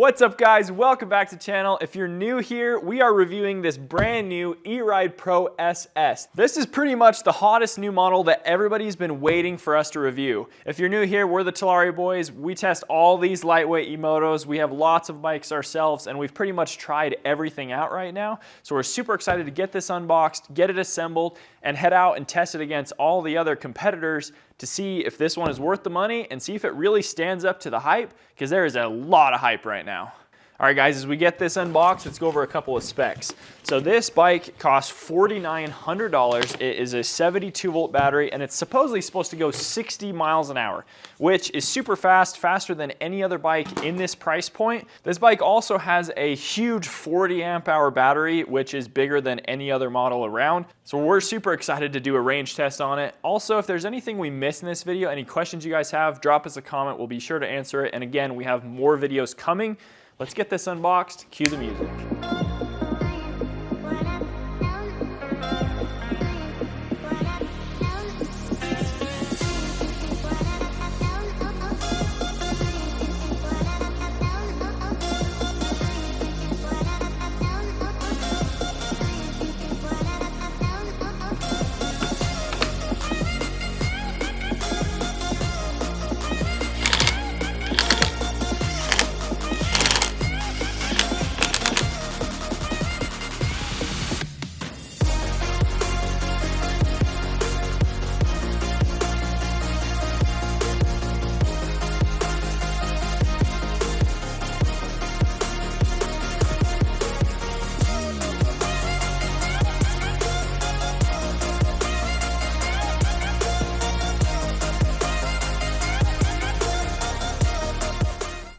What's up guys, welcome back to the channel. If you're new here, we are reviewing this brand new eRide Pro SS. This is pretty much the hottest new model that everybody's been waiting for us to review. If you're new here, we're the Talaria boys. We test all these lightweight Emotos. We have lots of bikes ourselves and we've pretty much tried everything out right now. So we're super excited to get this unboxed, get it assembled, and head out and test it against all the other competitors to see if this one is worth the money and see if it really stands up to the hype, because there is a lot of hype right now. All right guys, as we get this unboxed, let's go over a couple of specs. So this bike costs $4,900. It is a 72 volt battery and it's supposedly supposed to go 60 miles an hour, which is super fast, faster than any other bike in this price point. This bike also has a huge 40 amp hour battery, which is bigger than any other model around. So we're super excited to do a range test on it. Also, if there's anything we missed in this video, any questions you guys have, drop us a comment. We'll be sure to answer it. And again, we have more videos coming. Let's get this unboxed. Cue the music.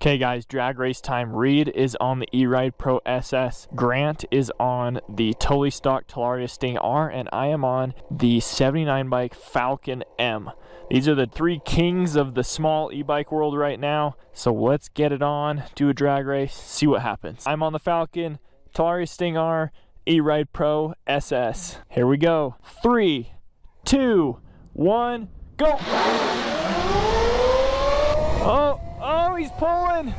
Okay guys, drag race time. Reed is on the eRide Pro SS. Grant is on the totally stock Talaria Sting R, and I am on the 79 bike Falcon M. These are the three kings of the small e-bike world right now. So let's get it on, do a drag race, see what happens. I'm on the Falcon, Talaria Sting R, eRide Pro SS. Here we go. 3, 2, 1, go! Oh, he's pulling!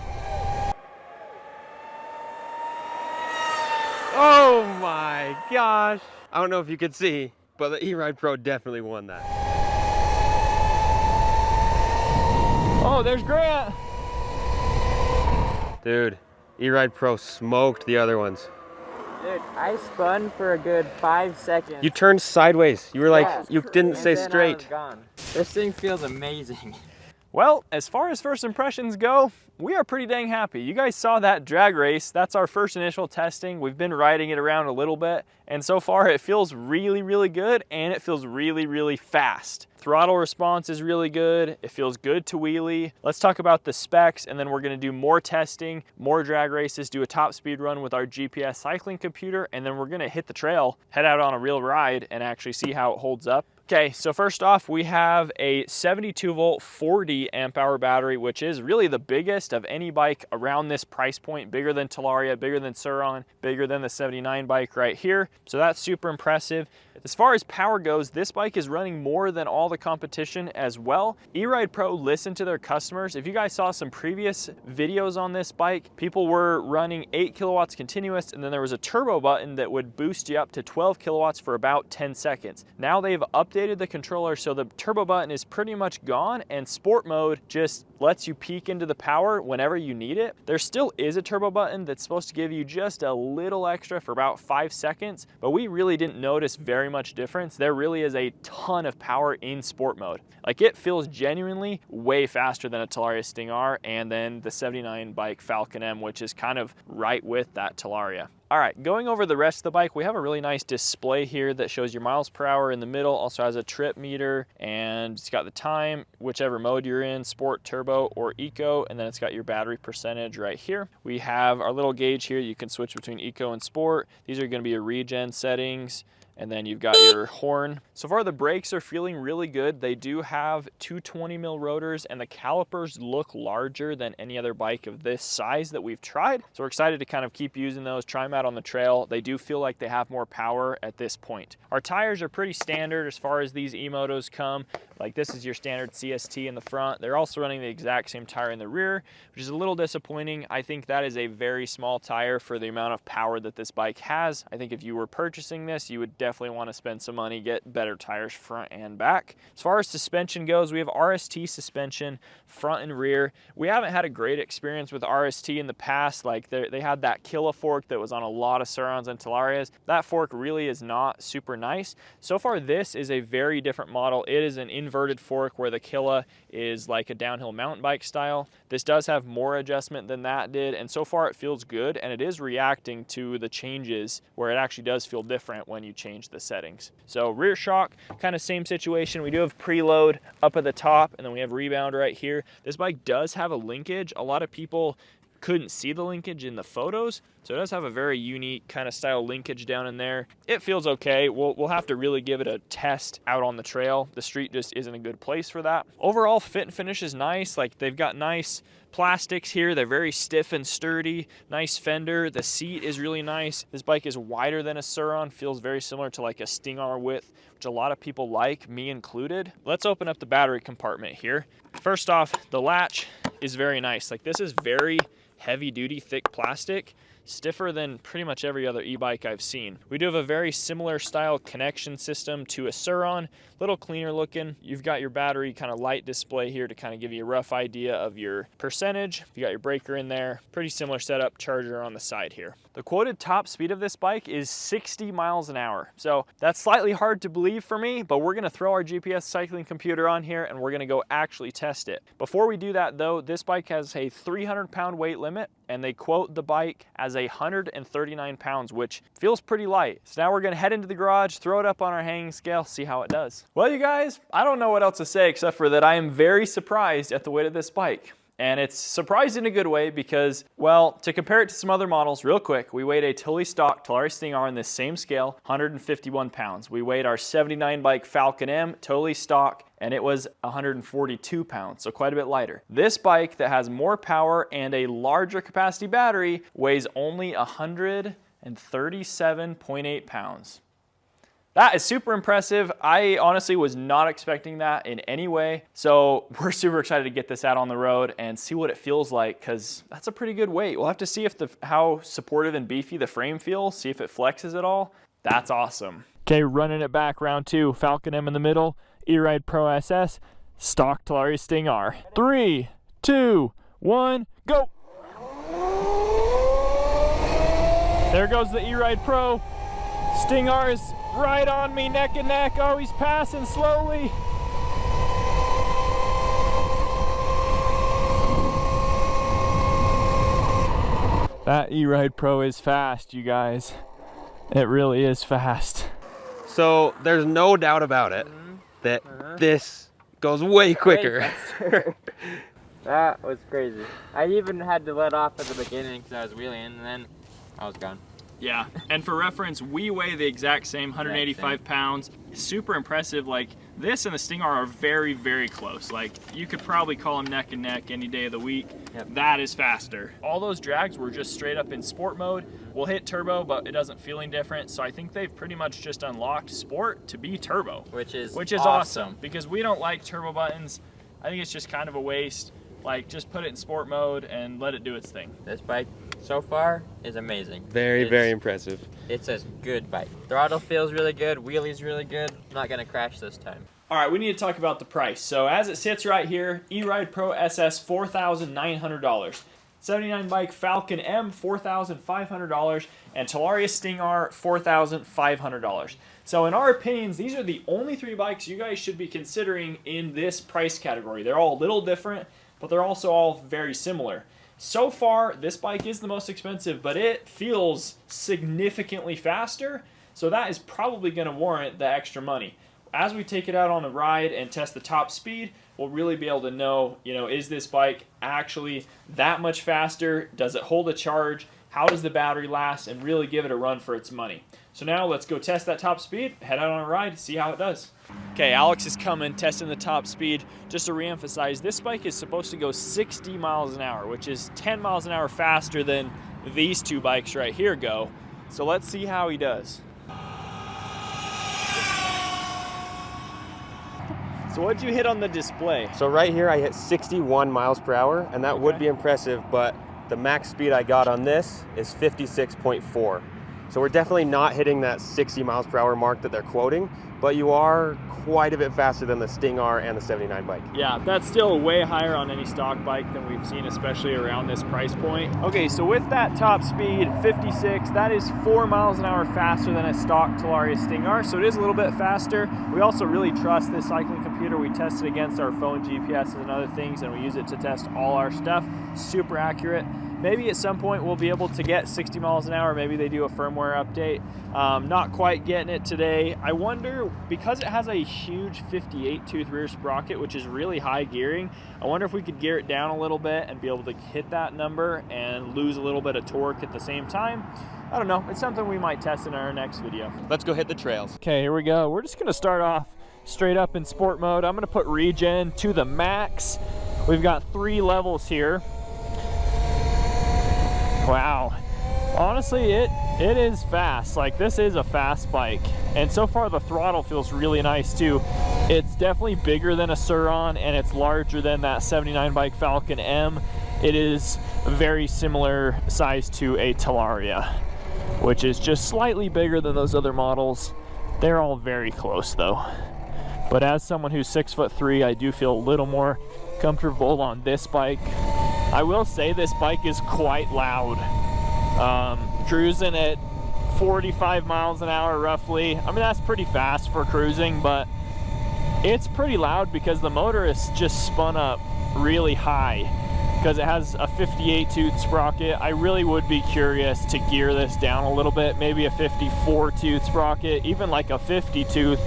Oh my gosh! I don't know if you could see, but the eRide Pro definitely won that. Oh, there's Grant! Dude, eRide Pro smoked the other ones. Dude, I spun for a good 5 seconds. You turned sideways. You were like, Yeah, you didn't stay straight. This thing feels amazing. Well, as far as first impressions go, we are pretty dang happy. You guys saw that drag race. That's our first initial testing. We've been riding it around a little bit, and so far it feels really, really good, and it feels really, really fast. Throttle response is really good. It feels good to wheelie. Let's talk about the specs, and then we're gonna do more testing, more drag races, do a top speed run with our GPS cycling computer, and then we're gonna hit the trail, head out on a real ride, and actually see how it holds up. Okay, so first off, we have a 72 volt 40 amp hour battery, which is really the biggest of any bike around this price point, bigger than Talaria, bigger than Surron, bigger than the 79 bike right here. So that's super impressive. As far as power goes, this bike is running more than all the competition as well. eRide Pro listened to their customers. If you guys saw some previous videos on this bike, people were running 8 kilowatts continuous, and then there was a turbo button that would boost you up to 12 kilowatts for about 10 seconds. Now they've updated the controller so the turbo button is pretty much gone, and sport mode just lets you peek into the power whenever you need it. There still is a turbo button that's supposed to give you just a little extra for about 5 seconds, but we really didn't notice very much difference. There really is a ton of power in sport mode. Like, it feels genuinely way faster than a Talaria Sting R and then the 79 bike Falcon M, which is kind of right with that Talaria. All right, going over the rest of the bike, we have a really nice display here that shows your miles per hour in the middle, also has a trip meter, and it's got the time, whichever mode you're in, sport, turbo, or eco, and then it's got your battery percentage right here. We have our little gauge here. You can switch between eco and sport. These are gonna be your regen settings. and then you've got your horn. So far the brakes are feeling really good. They do have 220 mil rotors, and the calipers look larger than any other bike of this size that we've tried. So we're excited to kind of keep using those, try them out on the trail. They do feel like they have more power at this point. Our tires are pretty standard as far as these Emotos come. Like this is your standard CST in the front. They're also running the exact same tire in the rear, which is a little disappointing. I think that is a very small tire for the amount of power that this bike has. I think if you were purchasing this, you would definitely want to spend some money, get better tires front and back. As far as suspension goes, we have RST suspension front and rear. We haven't had a great experience with RST in the past. Like they had that Killa fork that was on a lot of Surrons and Talarias. That fork really is not super nice. So far, this is a very different model. It is an inverted fork where the Killa is like a downhill mountain bike style. This does have more adjustment than that did, and so far it feels good, and it is reacting to the changes where it actually does feel different when you change the settings. So rear shock, kind of same situation. We do have preload up at the top, and then we have rebound right here. This bike does have a linkage. A lot of people couldn't see the linkage in the photos, so it does have a very unique kind of style linkage down in there. It feels okay. We'll have to really give it a test out on the trail. The street just isn't a good place for that. Overall fit and finish is nice. Like they've got nice plastics here. They're very stiff and sturdy. Nice fender. The seat is really nice. This bike is wider than a Surron. Feels very similar to like a Sting-R width, which a lot of people like, me included. Let's open up the battery compartment here. First off, the latch is very nice. Like this is very heavy duty, thick plastic, stiffer than pretty much every other e-bike I've seen. We do have a very similar style connection system to a Surron, a little cleaner looking. You've got your battery kind of light display here to kind of give you a rough idea of your percentage. You got your breaker in there, pretty similar setup, charger on the side here. The quoted top speed of this bike is 60 miles an hour. So that's slightly hard to believe for me, but we're gonna throw our GPS cycling computer on here and we're gonna go actually test it. Before we do that though, this bike has a 300-pound weight limit, and they quote the bike as 139 pounds, which feels pretty light. So now we're gonna head into the garage, throw it up on our hanging scale, see how it does. Well, you guys, I don't know what else to say except for that I am very surprised at the weight of this bike. And it's surprised in a good way because, well, to compare it to some other models real quick, we weighed a totally stock Talaria Sting-R on this same scale, 151 pounds. We weighed our 79 bike Falcon M, totally stock, and it was 142 pounds, so quite a bit lighter. This bike that has more power and a larger capacity battery weighs only 137.8 pounds. That is super impressive. I honestly was not expecting that in any way. So we're super excited to get this out on the road and see what it feels like, because that's a pretty good weight. We'll have to see if how supportive and beefy the frame feels, see if it flexes at all. That's awesome. Okay, running it back, round two. Falcon M in the middle, E-Ride Pro SS, stock Talaria Sting-R. 3, 2, 1, go! There goes the E-Ride Pro. Sting-R is right on me, neck and neck. Oh, he's passing slowly. That E-Ride Pro is fast, you guys. It really is fast. So there's no doubt about it that this goes way quicker. That was crazy. I even had to let off at the beginning because I was wheeling, and then I was gone. Yeah, and for reference, we weigh the exact same, 185 pounds. Super impressive. Like, this and the Sting-R are very, very close. Like, you could probably call them neck and neck any day of the week. Yep. That is faster. All those drags were just straight up in sport mode. We'll hit turbo, but it doesn't feel any different. So I think they've pretty much just unlocked sport to be turbo. Which is awesome, because we don't like turbo buttons. I think it's just kind of a waste. Like, just put it in sport mode and let it do its thing. This bike, so far, is amazing. Very impressive. It's a good bike. Throttle feels really good, wheelie's really good. I'm not gonna crash this time. All right, we need to talk about the price. So as it sits right here, E-Ride Pro SS, $4,900. 79 bike Falcon M, $4,500. And Talaria Sting-R, $4,500. So in our opinions, these are the only three bikes you guys should be considering in this price category. They're all a little different, but they're also all very similar. So far, this bike is the most expensive, but it feels significantly faster, so that is probably going to warrant the extra money. as we take it out on a ride and test the top speed, we'll really be able to know, is this bike actually that much faster? Does it hold a charge? How does the battery last? And really give it a run for its money. So now let's go test that top speed, head out on a ride, see how it does. Okay, Alex is coming, testing the top speed. Just to reemphasize, this bike is supposed to go 60 miles an hour, which is 10 miles an hour faster than these two bikes right here go. So let's see how he does. So what'd you hit on the display? So right here I hit 61 miles per hour, and that would be impressive, but the max speed I got on this is 56.4. So we're definitely not hitting that 60 miles per hour mark that they're quoting, but you are quite a bit faster than the Sting R and the 79 bike. Yeah, that's still way higher on any stock bike than we've seen, especially around this price point. Okay, so with that top speed, 56, that is 4 miles an hour faster than a stock Talaria Sting R, so it is a little bit faster. We also really trust this cycling computer. We test it against our phone GPS and other things, and we use it to test all our stuff. Super accurate. Maybe at some point we'll be able to get 60 miles an hour. Maybe they do a firmware update. Not quite getting it today. I wonder, because it has a huge 58 tooth rear sprocket, which is really high gearing, I wonder if we could gear it down a little bit and be able to hit that number and lose a little bit of torque at the same time. I don't know. It's something we might test in our next video. Let's go hit the trails. Okay, here we go. We're just gonna start off straight up in sport mode. I'm gonna put regen to the max. We've got 3 levels here. Wow, honestly it is fast. Like, this is a fast bike, and so far the throttle feels really nice too. It's definitely bigger than a Surron, and it's larger than that 79 bike Falcon M. It is very similar size to a Talaria, which is just slightly bigger than those other models. They're all very close though. But as someone who's 6'3", I do feel a little more comfortable on this bike. I will say this bike is quite loud. Cruising at 45 miles an hour roughly. I mean, that's pretty fast for cruising, but it's pretty loud because the motor is just spun up really high because it has a 58 tooth sprocket. I really would be curious to gear this down a little bit, maybe a 54 tooth sprocket, even like a 50 tooth.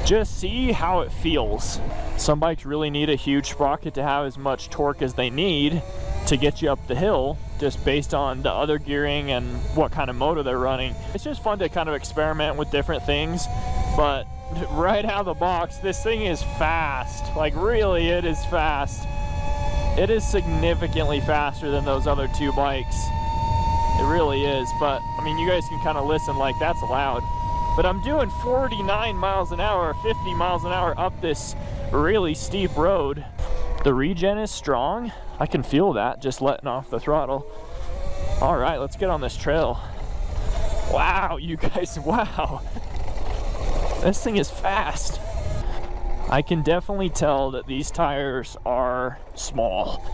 Just see how it feels. Some bikes really need a huge sprocket to have as much torque as they need to get you up the hill, just based on the other gearing and what kind of motor they're running. It's just fun to kind of experiment with different things, but right out of the box, this thing is fast. Like, really, it is fast. It is significantly faster than those other 2 bikes. It really is, but I mean, you guys can kind of listen, like, that's loud. But I'm doing 49 miles an hour, 50 miles an hour up this really steep road. The regen is strong. I can feel that just letting off the throttle. All right, let's get on this trail. Wow, you guys, wow. This thing is fast. I can definitely tell that these tires are small.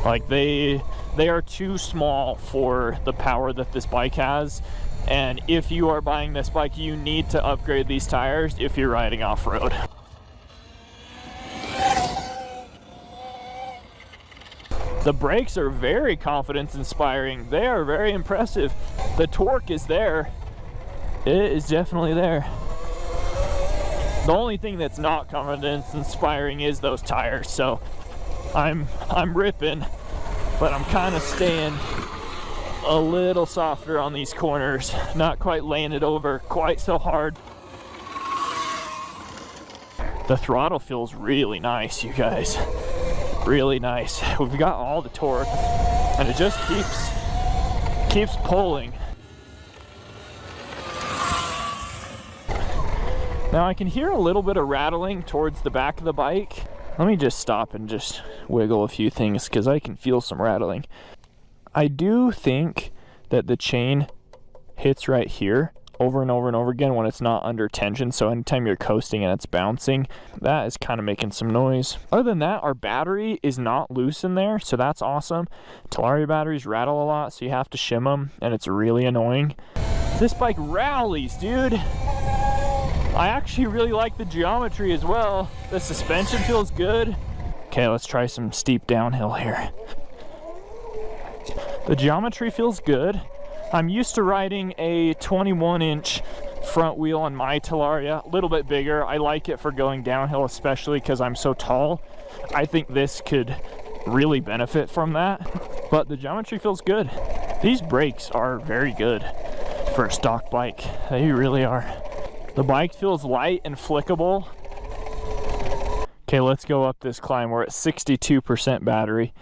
Like, they are too small for the power that this bike has. And if you are buying this bike, you need to upgrade these tires if you're riding off-road. The brakes are very confidence-inspiring. They are very impressive. The torque is there. It is definitely there. The only thing that's not confidence-inspiring is those tires. So I'm ripping, but I'm kind of staying a little softer on these corners, not quite laying it over quite so hard. The throttle feels really nice, you guys. Really nice. We've got all the torque, and it just keeps pulling. Now I can hear a little bit of rattling towards the back of the bike. Let me just stop and just wiggle a few things because I can feel some rattling. I do think that the chain hits right here over and over and over again when it's not under tension. So anytime you're coasting and it's bouncing, that is kind of making some noise. Other than that, our battery is not loose in there, so that's awesome. Talaria batteries rattle a lot, so you have to shim them, and it's really annoying. This bike rallies, dude. I actually really like the geometry as well. The suspension feels good. Okay, let's try some steep downhill here. The geometry feels good. I'm used to riding a 21-inch front wheel on my Talaria, a little bit bigger. I like it for going downhill, especially because I'm so tall. I think this could really benefit from that, but the geometry feels good. These brakes are very good for a stock bike. They really are. The bike feels light and flickable. Okay, let's go up this climb. We're at 62% battery.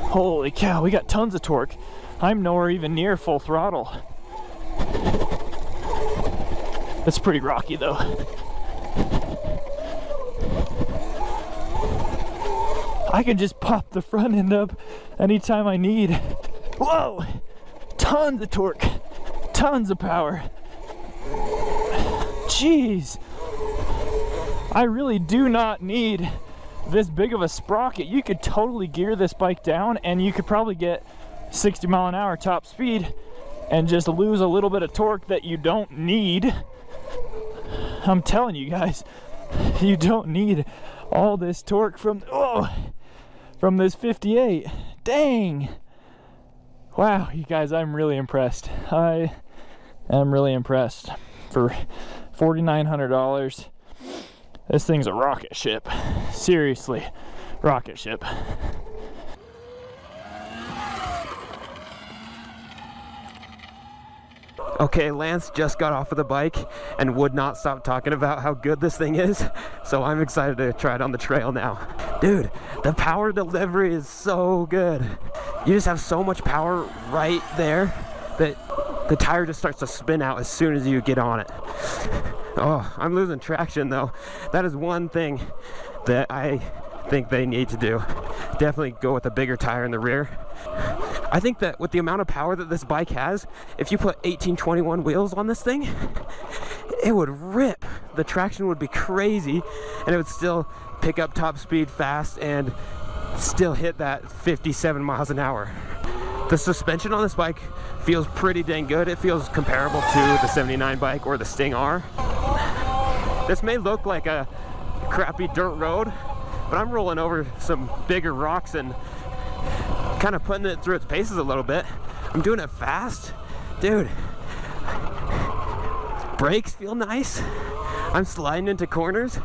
Holy cow, we got tons of torque. I'm nowhere even near full throttle. That's pretty rocky though. I can just pop the front end up anytime I need. Whoa! Tons of torque, tons of power. Jeez. I really do not need this big of a sprocket. You could totally gear this bike down and you could probably get 60 mile an hour top speed and just lose a little bit of torque that you don't need. I'm telling you guys, you don't need all this torque from this 58. Dang. Wow, you guys, I'm really impressed. I am really impressed. For $4,900, this thing's a rocket ship. Seriously, rocket ship. Okay, Lance just got off of the bike and would not stop talking about how good this thing is, so I'm excited to try it on the trail now. Dude, the power delivery is so good. You just have so much power right there that the tire just starts to spin out as soon as you get on it. Oh, I'm losing traction though. That is one thing that I think they need to do. Definitely go with a bigger tire in the rear. I think that with the amount of power that this bike has, if you put 1821 wheels on this thing, it would rip. The traction would be crazy and it would still pick up top speed fast and still hit that 57 miles an hour. The suspension on this bike feels pretty dang good. It feels comparable to the 79 bike or the Sting R. This may look like a crappy dirt road, but I'm rolling over some bigger rocks and kind of putting it through its paces a little bit. I'm doing it fast. Dude, brakes feel nice. I'm sliding into corners.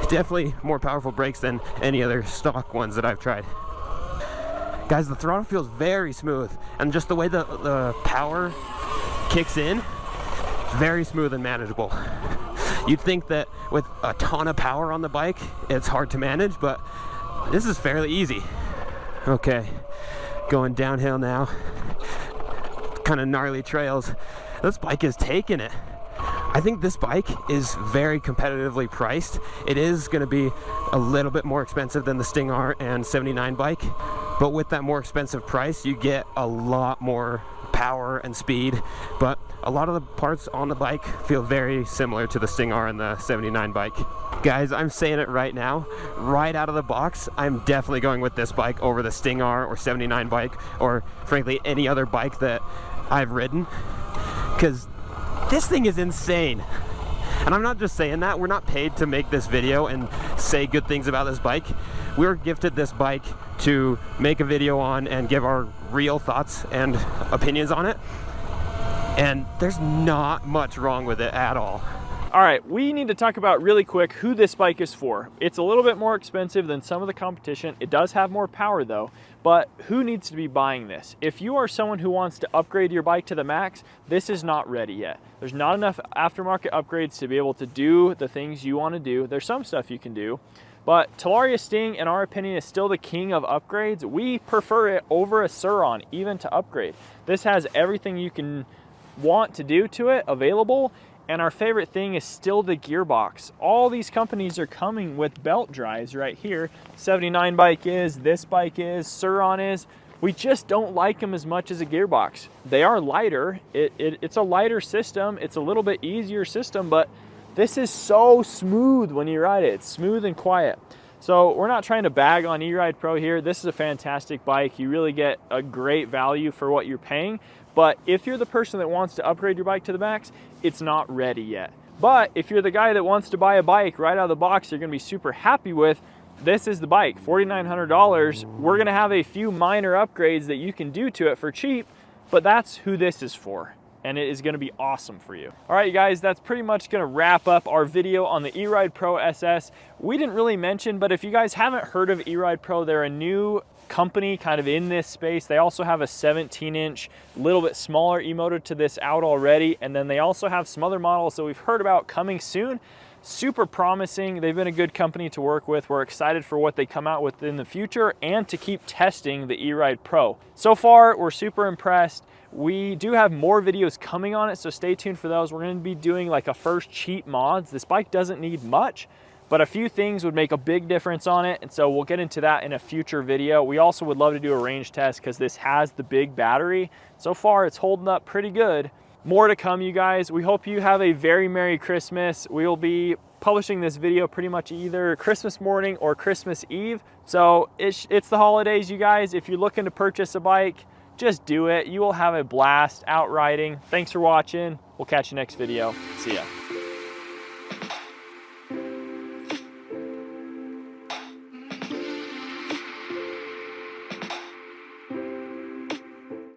Definitely more powerful brakes than any other stock ones that I've tried. Guys, the throttle feels very smooth, and just the way the power kicks in, very smooth and manageable. You'd think that with a ton of power on the bike, it's hard to manage, but this is fairly easy. Okay, going downhill now. Kind of gnarly trails. This bike is taking it. I think this bike is very competitively priced. It is going to be a little bit more expensive than the Sting R and 79 bike, but with that more expensive price, you get a lot more power and speed, but a lot of the parts on the bike feel very similar to the Sting R and the 79 bike. Guys, I'm saying it right now, right out of the box, I'm definitely going with this bike over the Sting R or 79 bike, or frankly any other bike that I've ridden, because this thing is insane. And I'm not just saying that. We're not paid to make this video and say good things about this bike. We were gifted this bike to make a video on and give our real thoughts and opinions on it. And there's not much wrong with it at all. All right, we need to talk about really quick who this bike is for. It's a little bit more expensive than some of the competition. It does have more power though, but who needs to be buying this? If you are someone who wants to upgrade your bike to the max, this is not ready yet. There's not enough aftermarket upgrades to be able to do the things you want to do. There's some stuff you can do, but Talaria Sting, in our opinion, is still the king of upgrades. We prefer it over a Surron, even to upgrade. This has everything you can want to do to it available. And our favorite thing is still the gearbox. All these companies are coming with belt drives right here. 79 bike is, this bike is, Surron is. We just don't like them as much as a gearbox. They are lighter. It's a lighter system. It's a little bit easier system, but this is so smooth when you ride it. It's smooth and quiet. So we're not trying to bag on eRide Pro here. This is a fantastic bike. You really get a great value for what you're paying. But if you're the person that wants to upgrade your bike to the max, it's not ready yet. But if you're the guy that wants to buy a bike right out of the box you're gonna be super happy with, this is the bike, $4,900. We're gonna have a few minor upgrades that you can do to it for cheap, but that's who this is for, and it is gonna be awesome for you. All right, you guys, that's pretty much gonna wrap up our video on the eRide Pro SS. We didn't really mention, but if you guys haven't heard of eRide Pro, they're a new company kind of in this space. They also have a 17-inch, little bit smaller Emoto to this out already, and then they also have some other models that we've heard about coming soon. Super promising. They've been a good company to work with. We're excited for what they come out with in the future and to keep testing the eRide Pro. So far, we're super impressed. We do have more videos coming on it, so stay tuned for those. We're going to be doing like a first cheat mods. This bike doesn't need much, but a few things would make a big difference on it, and so we'll get into that in a future video. We also would love to do a range test because this has the big battery. So far, it's holding up pretty good. More to come, you guys. We hope you have a very Merry Christmas. We will be publishing this video pretty much either Christmas morning or Christmas Eve. So it's the holidays, you guys. If you're looking to purchase a bike, just do it. You will have a blast out riding. Thanks for watching. We'll catch you next video. See ya.